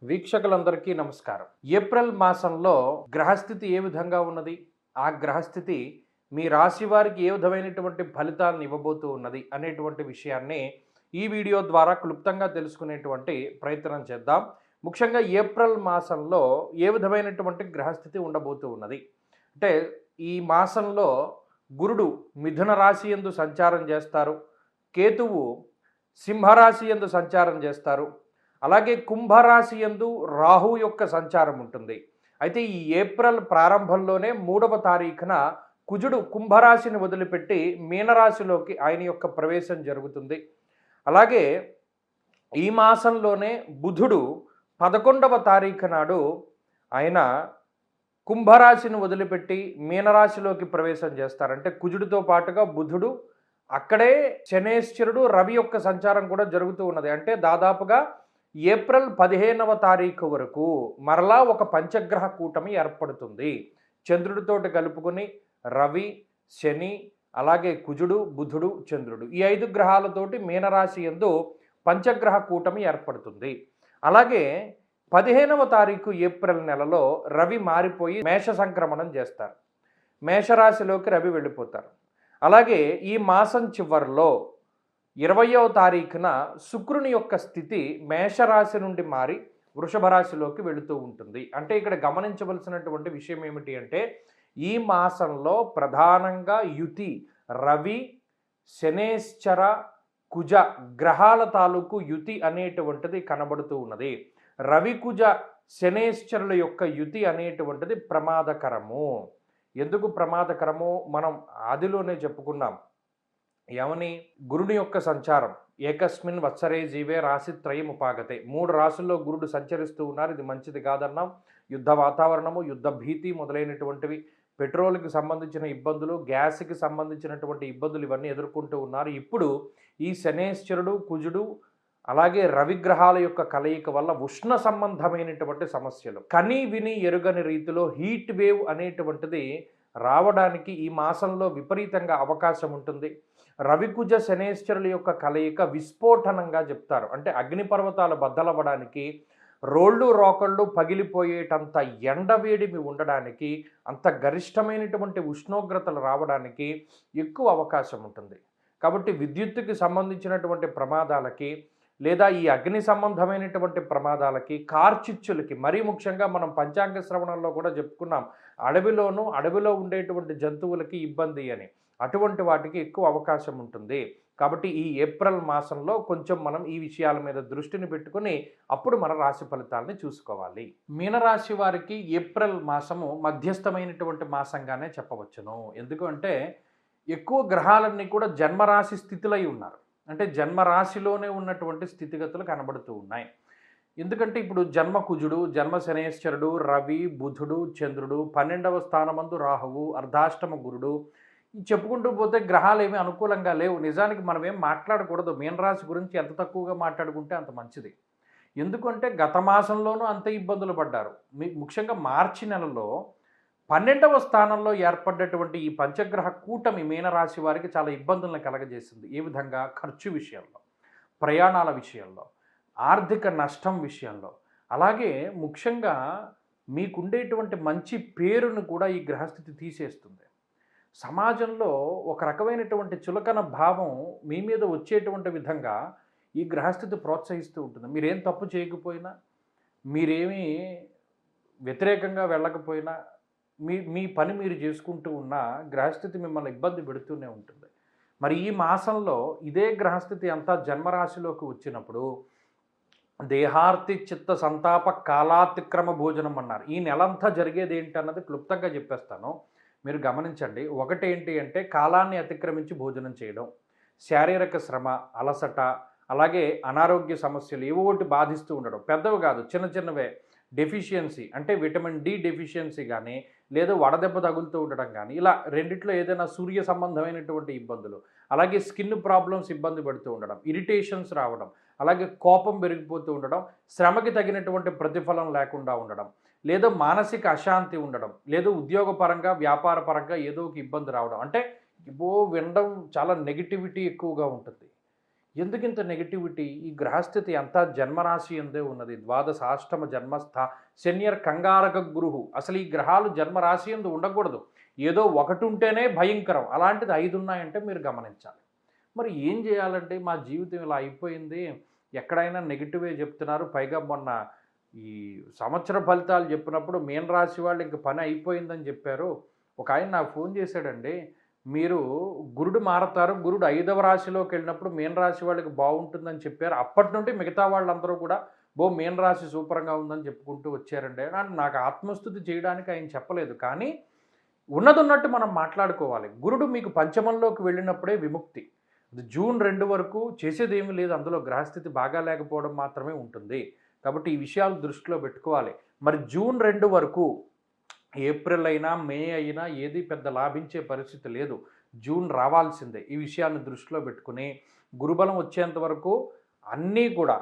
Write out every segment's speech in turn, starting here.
వీక్షకులందరికీ నమస్కారం. ఏప్రిల్ మాసంలో గ్రహస్థితి ఏ విధంగా ఉన్నది? ఆ గ్రహస్థితి మీ రాశి వారికి ఏ విధమైనటువంటి ఫలితాలను ఇవ్వబోతూ ఉన్నది అనేటువంటి విషయాన్ని ఈ వీడియో ద్వారా క్లుప్తంగా తెలుసుకునేటువంటి ప్రయత్నం చేద్దాం. ముఖ్యంగా ఏప్రిల్ మాసంలో ఏ విధమైనటువంటి గ్రహస్థితి ఉండబోతూ ఉన్నది అంటే, ఈ మాసంలో గురుడు మిథున రాశి యందు సంచారం చేస్తారు, కేతువు సింహరాశి యందు సంచారం చేస్తారు, అలాగే కుంభరాశి యందు రాహు యొక్క సంచారం ఉంటుంది. అయితే ఈ ఏప్రిల్ ప్రారంభంలోనే 3వ తారీఖున కుజుడు కుంభరాశిని వదిలిపెట్టి మీనరాశిలోకి ఆయన యొక్క ప్రవేశం జరుగుతుంది. అలాగే ఈ మాసంలోనే బుధుడు 11వ తారీఖు నాడు ఆయన కుంభరాశిని వదిలిపెట్టి మీనరాశిలోకి ప్రవేశం చేస్తారు. అంటే కుజుడితో పాటుగా బుధుడు, అక్కడే శనేశ్వరుడు, రవి యొక్క సంచారం కూడా జరుగుతూ ఉన్నది. అంటే దాదాపుగా ఏప్రిల్ 15వ తారీఖు వరకు మరలా ఒక పంచగ్రహ కూటమి ఏర్పడుతుంది. చంద్రుడితోటి కలుపుకొని రవి, శని, అలాగే కుజుడు, బుధుడు, చంద్రుడు, ఈ 5 గ్రహాలతోటి మీనరాశి యందు పంచగ్రహ కూటమి ఏర్పడుతుంది. అలాగే 15వ తారీఖు ఏప్రిల్ నెలలో రవి మారిపోయి మేష సంక్రమణం చేస్తారు. మేషరాశిలోకి రవి వెళ్ళిపోతారు. అలాగే ఈ మాసం చివరిలో 20వ తారీఖున శుక్రుని యొక్క స్థితి మేషరాశి నుండి మారి వృషభ రాశిలోకి వెళుతూ ఉంటుంది. అంటే ఇక్కడ గమనించవలసినటువంటి విషయం ఏమిటి అంటే, ఈ మాసంలో ప్రధానంగా యుతి రవి, శనేశ్చర, కుజ గ్రహాల తాలూకు యుతి అనేటువంటిది కనబడుతూ ఉన్నది. రవి, కుజ, శనేశ్చరుల యొక్క యుతి అనేటువంటిది ప్రమాదకరము. ఎందుకు ప్రమాదకరము మనం ఆదిలోనే చెప్పుకున్నాం. ఏమని? గురుని యొక్క సంచారం ఏకస్మిన్ వత్సరే జీవే రాశిత్రయం ఉపాగతే. 3 రాశుల్లో గురుడు సంచరిస్తూ ఉన్నారు. ఇది మంచిది కాదన్నాం. యుద్ధ వాతావరణము, యుద్ధ భీతి మొదలైనటువంటివి, పెట్రోల్కి సంబంధించిన ఇబ్బందులు, గ్యాస్కి సంబంధించినటువంటి ఇబ్బందులు ఇవన్నీ ఎదుర్కొంటూ ఉన్నారు. ఇప్పుడు ఈ శనేశ్వరుడు, కుజుడు, అలాగే రవిగ్రహాల యొక్క కలయిక వల్ల ఉష్ణ సంబంధమైనటువంటి సమస్యలు, కని విని ఎరుగని రీతిలో హీట్ వేవ్ అనేటువంటిది రావడానికి ఈ మాసంలో విపరీతంగా అవకాశం ఉంటుంది. రవికుజ శనేశ్వరుల యొక్క కలయిక విస్ఫోటనంగా చెప్తారు. అంటే అగ్నిపర్వతాలు బద్దలవ్వడానికి, రోళ్ళు రోకళ్ళు పగిలిపోయేటంత ఎండవేడిమి ఉండడానికి, అంత గరిష్టమైనటువంటి ఉష్ణోగ్రతలు రావడానికి ఎక్కువ అవకాశం ఉంటుంది. కాబట్టి విద్యుత్తుకి సంబంధించినటువంటి ప్రమాదాలకి, లేదా ఈ అగ్ని సంబంధమైనటువంటి ప్రమాదాలకి, కార్చిచ్చులకి, మరీ ముఖ్యంగా మనం పంచాంగ శ్రవణంలో కూడా చెప్పుకున్నాం, అడవిలో ఉండేటువంటి జంతువులకి ఇబ్బంది అని, అటువంటి వాటికి ఎక్కువ అవకాశం ఉంటుంది. కాబట్టి ఈ ఏప్రిల్ మాసంలో కొంచెం మనం ఈ విషయాల మీద దృష్టిని పెట్టుకుని అప్పుడు మన రాశి ఫలితాలని చూసుకోవాలి. మీనరాశి వారికి ఏప్రిల్ మాసము మధ్యస్థమైనటువంటి మాసంగానే చెప్పవచ్చును. ఎందుకంటే ఎక్కువ గ్రహాలన్నీ కూడా జన్మరాశి స్థితిలో ఉన్నారు. అంటే జన్మరాశిలోనే ఉన్నటువంటి స్థితిగతులు కనబడుతూ ఉన్నాయి. ఎందుకంటే ఇప్పుడు జన్మ కుజుడు, జన్మ శనేశ్వరుడు, రవి, బుధుడు, చంద్రుడు, 12వ స్థానమందు రాహువు, అర్ధాష్టమ గురుడు, చెప్పుకుంటూ పోతే గ్రహాలు ఏమీ అనుకూలంగా లేవు. నిజానికి మనం ఏం మాట్లాడకూడదు. మీనరాశి గురించి ఎంత తక్కువగా మాట్లాడుకుంటే అంత మంచిది. ఎందుకంటే గత మాసంలోనూ అంతే ఇబ్బందులు పడ్డారు. ముఖ్యంగా మార్చి నెలలో 12వ స్థానంలో ఏర్పడ్డటువంటి ఈ పంచగ్రహ కూటమి మీనరాశి వారికి చాలా ఇబ్బందులను కలగజేసింది. ఏ విధంగా? ఖర్చు విషయంలో, ప్రయాణాల విషయంలో, ఆర్థిక నష్టం విషయంలో, అలాగే ముఖ్యంగా మీకుండేటువంటి మంచి పేరును కూడా ఈ గ్రహస్థితి తీసేస్తుంది. సమాజంలో ఒక రకమైనటువంటి చులకన భావం మీ మీద వచ్చేటువంటి విధంగా ఈ గ్రహస్థితి ప్రోత్సహిస్తూ ఉంటుంది. మీరేం తప్పు చేయకపోయినా, మీరేమీ వ్యతిరేకంగా వెళ్ళకపోయినా, మీ పని మీరు చేసుకుంటూ ఉన్న గ్రహస్థితి మిమ్మల్ని ఇబ్బంది పెడుతూనే ఉంటుంది. మరి ఈ మాసంలో ఇదే గ్రహస్థితి అంతా జన్మరాశిలోకి వచ్చినప్పుడు దేహార్తి చిత్త సంతాప కాలాతిక్రమ భోజనం అన్నారు. ఈ నెలంతా జరిగేది ఏంటి అన్నది క్లుప్తంగా చెప్పేస్తాను, మీరు గమనించండి. ఒకటేంటి అంటే కాలాన్ని అతిక్రమించి భోజనం చేయడం, శారీరక శ్రమ, అలసట, అలాగే అనారోగ్య సమస్యలు ఏవో ఒకటి బాధిస్తూ ఉండడం. పెద్దవి కాదు, చిన్న చిన్నవే. డెఫిషియన్సీ అంటే విటమిన్ డి డెఫిషియన్సీ కానీ, లేదా వడదెబ్బ తగులుతూ ఉండడం కానీ, ఇలా రెండిట్లో ఏదైనా సూర్య సంబంధమైనటువంటి ఇబ్బందులు, అలాగే స్కిన్ ప్రాబ్లమ్స్ ఇబ్బంది పడుతూ ఉండడం, ఇరిటేషన్స్ రావడం, అలాగే కోపం పెరిగిపోతూ ఉండడం, శ్రమకి తగినటువంటి ప్రతిఫలం లేకుండా ఉండడం, లేదా మానసిక అశాంతి ఉండడం, లేదా ఉద్యోగపరంగా వ్యాపారపరంగా ఏదో ఒక ఇబ్బంది రావడం. అంటే వినడం చాలా నెగిటివిటీ ఎక్కువగా ఉంటుంది. ఎందుకింత నెగటివిటీ? ఈ గ్రహస్థితి అంతా జన్మరాశి ఎందే ఉన్నది. ద్వాదశాష్టమ జన్మస్థ శన్యర్ కంగారక గురువు. అసలు ఈ గ్రహాలు జన్మరాశి యందు ఉండకూడదు. ఏదో ఒకటి ఉంటేనే భయంకరం. అలాంటిది 5 ఉన్నాయంటే మీరు గమనించాలి. మరి ఏం చేయాలంటే మా జీవితం ఇలా అయిపోయింది. ఎక్కడైనా నెగెటివే చెప్తున్నారు. పైగా మొన్న ఈ సంవత్సర ఫలితాలు చెప్పినప్పుడు మీన రాశి వాళ్ళు ఇంక పని అయిపోయిందని చెప్పారు. ఒకాయన నాకు ఫోన్ చేశాడండి. మీరు గురుడు మారతారు. గురుడు 5వ రాశిలోకెళ్ళినప్పుడు మీన రాశి వాళ్ళకి బావుంటుందని చెప్పారు. అప్పటి నుండి మిగతా వాళ్ళందరూ కూడా మీన రాశి సూపర్‌గా ఉందని చెప్పుకుంటూ వచ్చారండి. నాకు ఆత్మస్తుతి చేయడానికి ఆయన చెప్పలేదు. కానీ ఉన్నదున్నట్టు మనం మాట్లాడుకోవాలి. గురుడు మీకు పంచమంలోకి వెళ్ళినప్పుడే విముక్తి. అది జూన్ 2 వరకు చేసేదేమీ లేదు. అందులో గ్రహస్థితి బాగా లేకపోవడం మాత్రమే ఉంటుంది. కాబట్టి ఈ విషయాలు దృష్టిలో పెట్టుకోవాలి. మరి జూన్ 2 వరకు ఏప్రిల్ అయినా, మే అయినా ఏది పెద్ద లాభించే పరిస్థితి లేదు. జూన్ రావాల్సిందే. ఈ విషయాన్ని దృష్టిలో పెట్టుకొని గురుబలం వచ్చేంత వరకు అన్నీ కూడా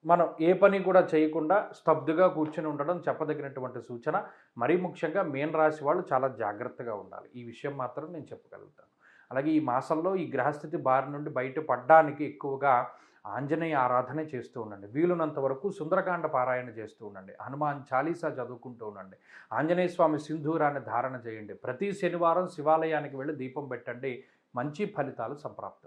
మనం ఏ పని కూడా చేయకుండా స్తబ్దుగా కూర్చొని ఉండడం చెప్పదగినటువంటి సూచన. మరీ ముఖ్యంగా మీన రాశి వాళ్ళు చాలా జాగ్రత్తగా ఉండాలి. ఈ విషయం మాత్రం నేను చెప్పగలుగుతాను. అలాగే ఈ మాసంలో ఈ గ్రహస్థితి బారి నుండి బయటపడడానికి ఎక్కువగా ఆంజనేయ ఆరాధనే చేస్తూ ఉండండి. వీలున్నంత వరకు సుందరకాండ పారాయణ చేస్తూ ఉండండి. హనుమాన్ చాలీసా చదువుకుంటూ ఉండండి. ఆంజనేయ స్వామి సింధూరాన్ని ధారణ చేయండి. ప్రతి శనివారం శివాలయానికి వెళ్ళి దీపం పెట్టండి. మంచి ఫలితాలు సంప్రాప్తం.